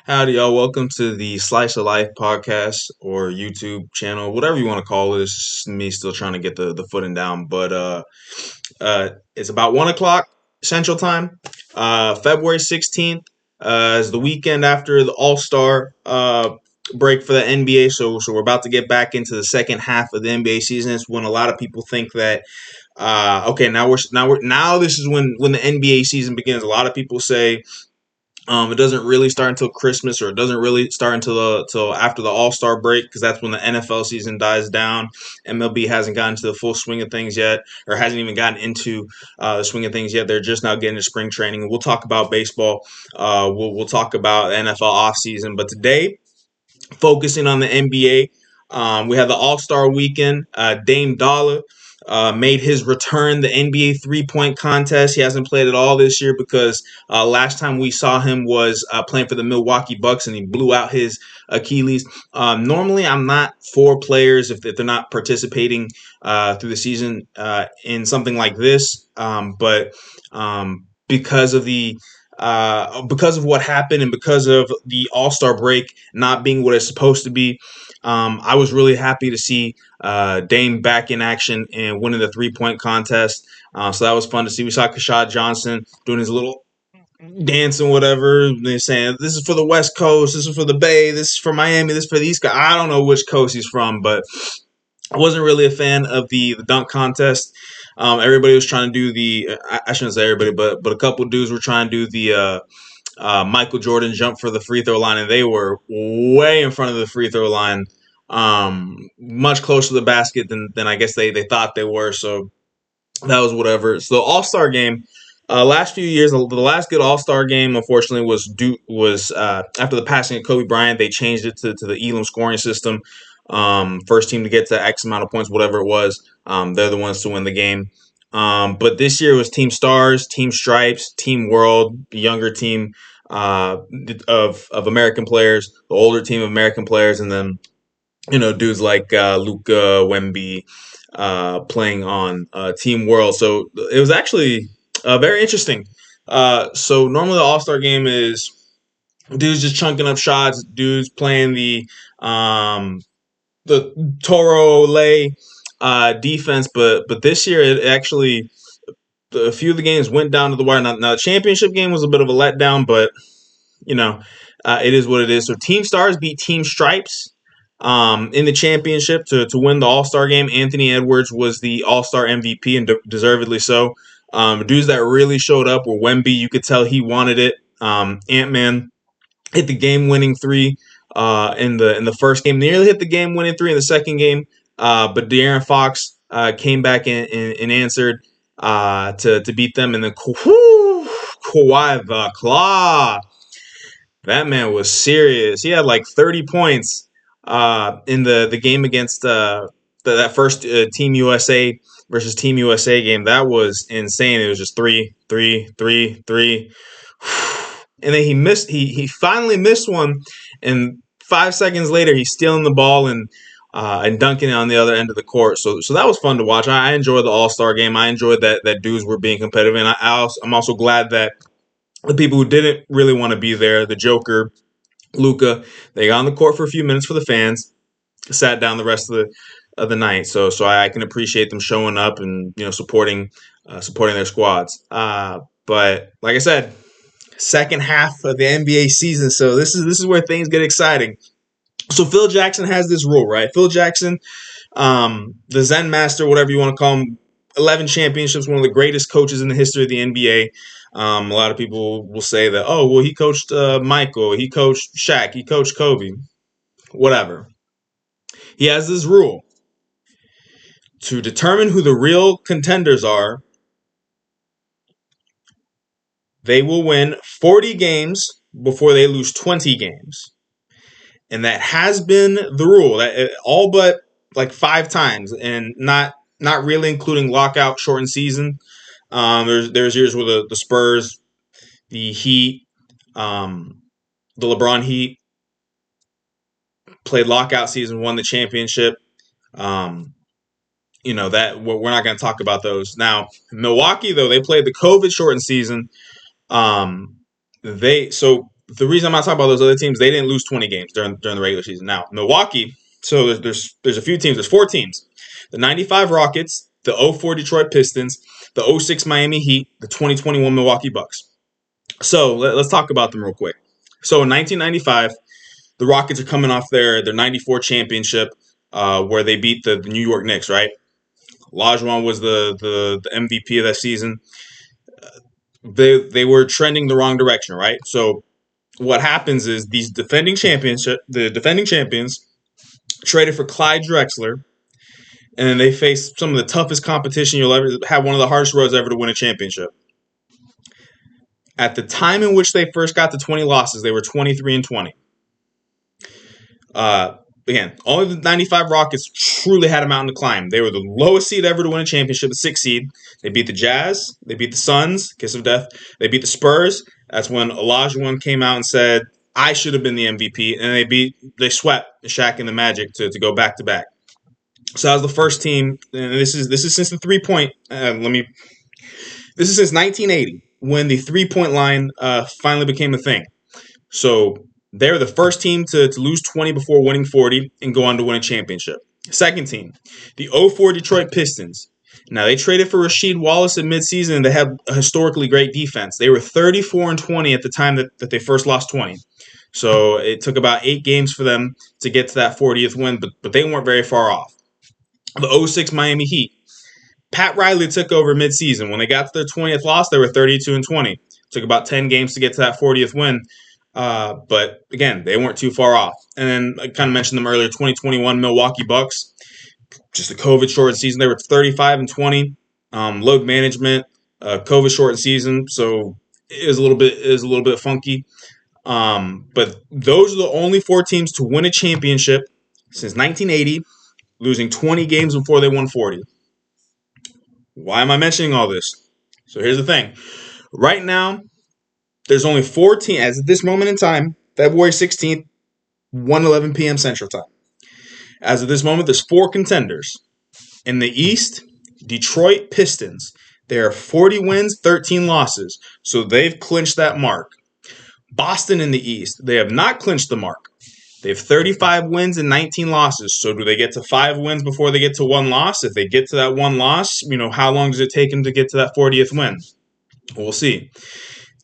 Howdy, y'all. Welcome to the Slice of Life podcast or YouTube channel, whatever you want to call it. It's me still trying to get the footing down, but it's about 1 o'clock Central Time. February 16th is the weekend after the All Star break for the NBA. So we're about to get back into the second half of the NBA season. It's when a lot of people think that okay, now this is when the NBA season begins. A lot of people say it doesn't really start until Christmas, or it doesn't really start until after the All Star break, because that's when the NFL season dies down. MLB hasn't gotten to the full swing of things yet, or hasn't even gotten into the swing of things yet. They're just now getting to spring training. We'll talk about baseball. We'll talk about the NFL offseason. But today, focusing on the NBA, we have the All Star weekend. Dame Dollar made his return, the NBA 3-point contest. He hasn't played at all this year because last time we saw him was playing for the Milwaukee Bucks, and he blew out his Achilles. Normally, I'm not for players if they're not participating through the season in something like this, but because of what happened and because of the All-Star break not being what it's supposed to be, I was really happy to see Dame back in action and winning the 3-point contest. So that was fun to see. We saw Kashad Johnson doing his little dance and whatever. They're saying, this is for the West Coast, this is for the Bay, this is for Miami, this is for the East Coast. I don't know which coast he's from, but I wasn't really a fan of the dunk contest. Everybody was trying to do I shouldn't say everybody, but a couple dudes were trying to do the Michael Jordan jump for the free throw line, and they were way in front of the free throw line, much closer to the basket than I guess they thought they were. So that was whatever. So the All Star game, last few years, the last good All Star game, unfortunately, was after the passing of Kobe Bryant. They changed it to the Elam scoring system. First team to get to X amount of points, whatever it was, they're the ones to win the game. But this year it was Team Stars, Team Stripes, Team World, the younger team of American players, the older team of American players, and then dudes like Luca, Wemby playing on Team World. So it was actually very interesting. So normally the All Star game is dudes just chunking up shots, dudes playing the Toro Lay defense, but this year it actually a few of the games went down to the wire. Now the championship game was a bit of a letdown, but you know it is what it is. So Team Stars beat Team Stripes in the championship to win the All Star game. Anthony Edwards was the All Star MVP, and deservedly so. Dudes that really showed up were Wemby. You could tell he wanted it. Ant-Man hit the game-winning three in the first game. Nearly hit the game-winning three in the second game, but De'Aaron Fox came back and answered to beat them. And then Kawhi the Claw, that man was serious. He had like 30 points in the game against that first Team USA versus Team USA game. That was insane. It was just three, three, three, three. And then he missed. He finally missed one, and 5 seconds later, he's stealing the ball and dunking it on the other end of the court. So that was fun to watch. I enjoyed the All Star game. I enjoyed that dudes were being competitive, and I'm also glad that the people who didn't really want to be there, the Joker, Luca, they got on the court for a few minutes for the fans, sat down the rest of the night. So I can appreciate them showing up and supporting their squads. But like I said, second half of the NBA season, so this is where things get exciting. So Phil Jackson has this rule, right? Phil Jackson, the Zen Master, whatever you want to call him, 11 championships, one of the greatest coaches in the history of the NBA. A lot of people will say that, oh, well, he coached Michael, he coached Shaq, he coached Kobe, whatever. He has this rule to determine who the real contenders are. They will win 40 games before they lose 20 games. And that has been the rule, all but like 5 times, and not really including lockout shortened season. There's years where the Spurs, the Heat, the LeBron Heat played lockout season, won the championship. That we're not going to talk about those. Now, Milwaukee, though, they played the COVID shortened season. the reason I'm not talking about those other teams, they didn't lose 20 games during the regular season. Now, Milwaukee, so there's a few teams. There's 4 teams. The 95 Rockets, the '04 Detroit Pistons, the '06 Miami Heat, the 2021 Milwaukee Bucks. So let's talk about them real quick. So in 1995, the Rockets are coming off their '94 championship where they beat the New York Knicks, right? Olajuwon was the MVP of that season. They were trending the wrong direction, right? So what happens is the defending champions traded for Clyde Drexler, and then they faced some of the toughest competition you'll ever have, one of the hardest roads ever to win a championship. At the time in which they first got to 20 losses, they were 23-20. Again, only the 95 Rockets truly had a mountain to climb. They were the lowest seed ever to win a championship, the 6th seed. They beat the Jazz. They beat the Suns, kiss of death. They beat the Spurs. That's when Olajuwon came out and said, I should have been the MVP. And they swept Shaq and the Magic to go back to back. So that was the first team. And this is since the 3-point. This is since 1980 when the 3-point line finally became a thing. So they're the first team to lose 20 before winning 40 and go on to win a championship. Second team, the '04 Detroit Pistons. Now, they traded for Rasheed Wallace in midseason, and they had a historically great defense. They were 34-20 at the time that they first lost 20. So it took about 8 games for them to get to that 40th win, but they weren't very far off. The '06 Miami Heat. Pat Riley took over midseason. When they got to their 20th loss, they were 32-20. Took about 10 games to get to that 40th win. But again, they weren't too far off. And then I kind of mentioned them earlier, 2021 Milwaukee Bucks. Just a COVID shortened season. They were 35-20. Load management, COVID shortened season, so it was a little bit funky. But those are the only 4 teams to win a championship since 1980, losing 20 games before they won 40. Why am I mentioning all this? So here's the thing. Right now, there's only 4 teams, as at this moment in time, February 16th, 1:11 p.m. Central Time. As of this moment, there's 4 contenders. In the East, Detroit Pistons. They are 40 wins, 13 losses. So they've clinched that mark. Boston in the East. They have not clinched the mark. They have 35 wins and 19 losses. So do they get to 5 wins before they get to 1 loss? If they get to that 1 loss, how long does it take them to get to that 40th win? We'll see.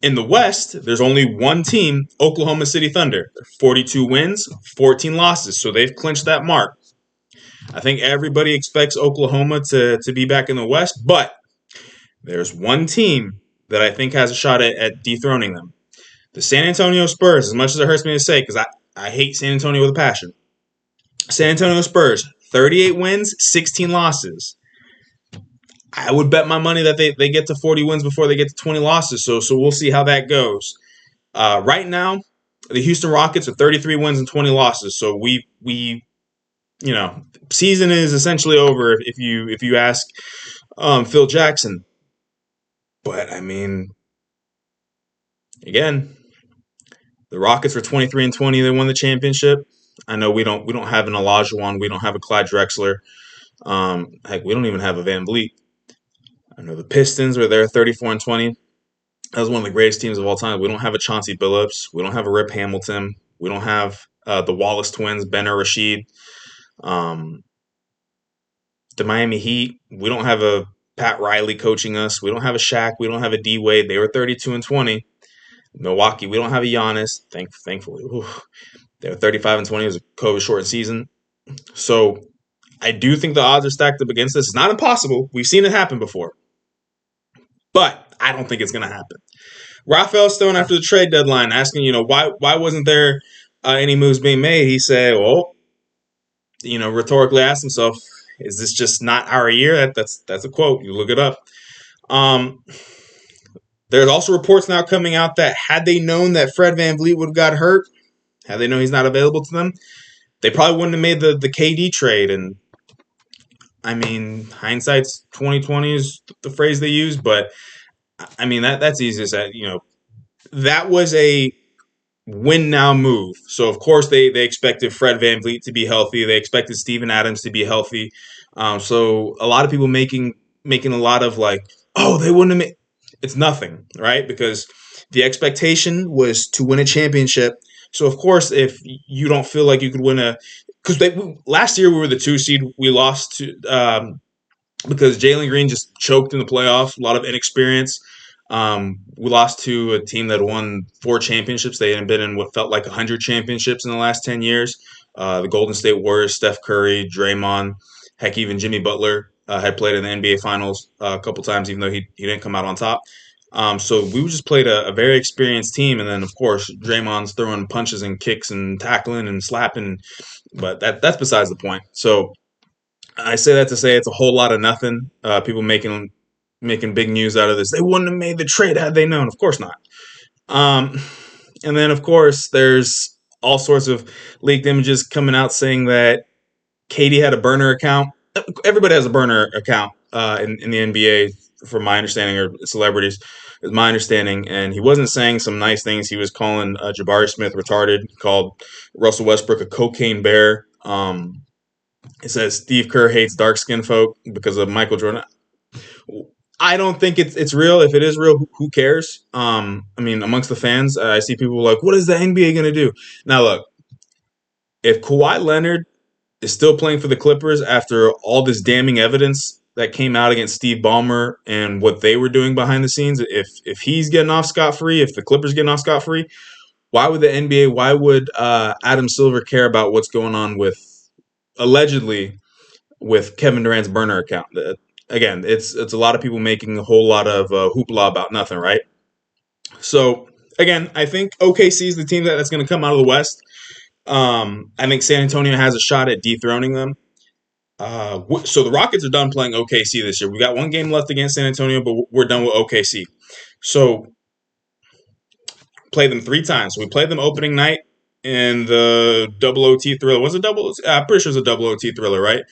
In the West, there's only 1 team, Oklahoma City Thunder. 42 wins, 14 losses. So they've clinched that mark. I think everybody expects Oklahoma to be back in the West, but there's 1 team that I think has a shot at dethroning them. The San Antonio Spurs, as much as it hurts me to say, because I hate San Antonio with a passion. San Antonio Spurs, 38 wins, 16 losses. I would bet my money that they get to 40 wins before they get to 20 losses, so we'll see how that goes. Right now, the Houston Rockets are 33 wins and 20 losses, so we season is essentially over if you ask Phil Jackson. But I mean, again, the Rockets were 23-20. They won the championship. I know we don't have an Olajuwon. We don't have a Clyde Drexler. Heck, we don't even have a Van Vliet. I know the Pistons are there 34-20. That was one of the greatest teams of all time. We don't have a Chauncey Billups. We don't have a Rip Hamilton. We don't have the Wallace twins, Ben or Rashid. The Miami Heat, we don't have a Pat Riley coaching us. We don't have a Shaq. We don't have a D Wade. They were 32-20. Milwaukee, we don't have a Giannis. Thankfully, they were 35-20. It was a COVID shortened season. So I do think the odds are stacked up against us. It's not impossible. We've seen it happen before. But I don't think it's going to happen. Rafael Stone, after the trade deadline, asking, why wasn't there any moves being made? He said, well, rhetorically asked himself, is this just not our year? That's a quote. You look it up. There's also reports now coming out that had they known that Fred VanVleet would have got hurt, had they known he's not available to them, they probably wouldn't have made the KD trade. And I mean, hindsight's 2020 is the phrase they use, but I mean that's easy to say. That was a win now move. So of course they expected Fred VanVleet to be healthy. They expected Steven Adams to be healthy. So a lot of people making a lot of like, oh, they wouldn't have made. It's nothing, right? Because The expectation was to win a championship. So of course, if you don't feel like you could win a, because last year we were the 2 seed, we lost to because Jalen Green just choked in the playoffs. A lot of inexperience. We lost to a team that won 4 championships. They had been in what felt like 100 championships in the last 10 years. The Golden State Warriors, Steph Curry, Draymond, heck, even Jimmy Butler had played in the NBA Finals a couple times, even though he didn't come out on top. So we just played a very experienced team, and then of course Draymond's throwing punches and kicks and tackling and slapping, but that's besides the point. So I say that to say it's a whole lot of nothing. People making big news out of this. They wouldn't have made the trade had they known. Of course not. Um, and then of course there's all sorts of leaked images coming out saying that Katie had a burner account. Everybody has a burner account in the NBA, from my understanding, or celebrities, is my understanding. And he wasn't saying some nice things. He was calling Jabari Smith retarded. He called Russell Westbrook a cocaine bear. It says Steve Kerr hates dark skinned folk because of Michael Jordan. I don't think it's real. If it is real, who cares? I mean, amongst the fans, I see people like, "What is the NBA going to do?" Now, look, if Kawhi Leonard is still playing for the Clippers after all this damning evidence that came out against Steve Ballmer and what they were doing behind the scenes, if he's getting off scot free, if the Clippers getting off scot free, why would the NBA? Why would Adam Silver care about what's going on with allegedly with Kevin Durant's burner account? Again, it's a lot of people making a whole lot of hoopla about nothing, right? So again, I think OKC is the team that's going to come out of the West. I think San Antonio has a shot at dethroning them. So the Rockets are done playing OKC this year. We got 1 game left against San Antonio, but we're done with OKC. So play them 3 times. We played them opening night in the double OT thriller. Was it double? I'm pretty sure it's a double OT thriller, right?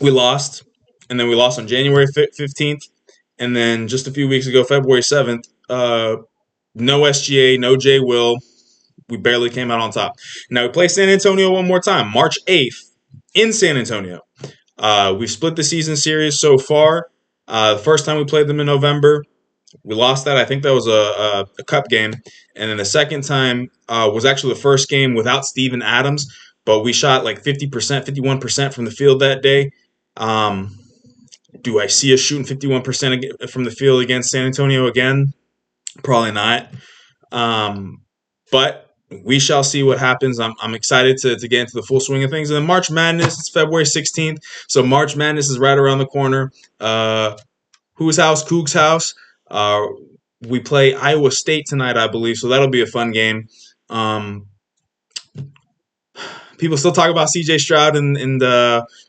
We lost, and then we lost on January 15th, and then just a few weeks ago, February 7th, no SGA, no J Will. We barely came out on top. Now we play San Antonio one more time, March 8th in San Antonio. We've split the season series so far. The first time we played them in November, we lost that. I think that was a cup game. And then the second time was actually the first game without Steven Adams, but we shot like 50%, 51% from the field that day. Do I see us shooting 51% from the field against San Antonio again? Probably not. But we shall see what happens. I'm excited to get into the full swing of things. And then March Madness, it's February 16th. So March Madness is right around the corner. Whose house? Coug's house. We play Iowa State tonight, I believe. So that'll be a fun game. People still talk about C.J. Stroud and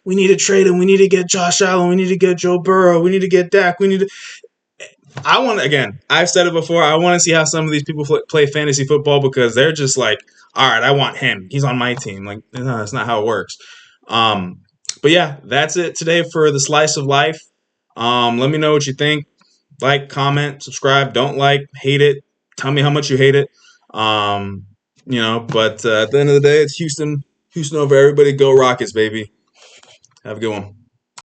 we need to trade him. We need to get Josh Allen. We need to get Joe Burrow. We need to get Dak. We need to. I want to, again, I've said it before, I want to see how some of these people play fantasy football because they're just like, all right, I want him. He's on my team. Like, no, that's not how it works. But yeah, that's it today for the Slice of Life. Let me know what you think. Like, comment, subscribe. Don't like, hate it. Tell me how much you hate it. But at the end of the day, it's Houston over everybody. Go Rockets, baby. Have a good one.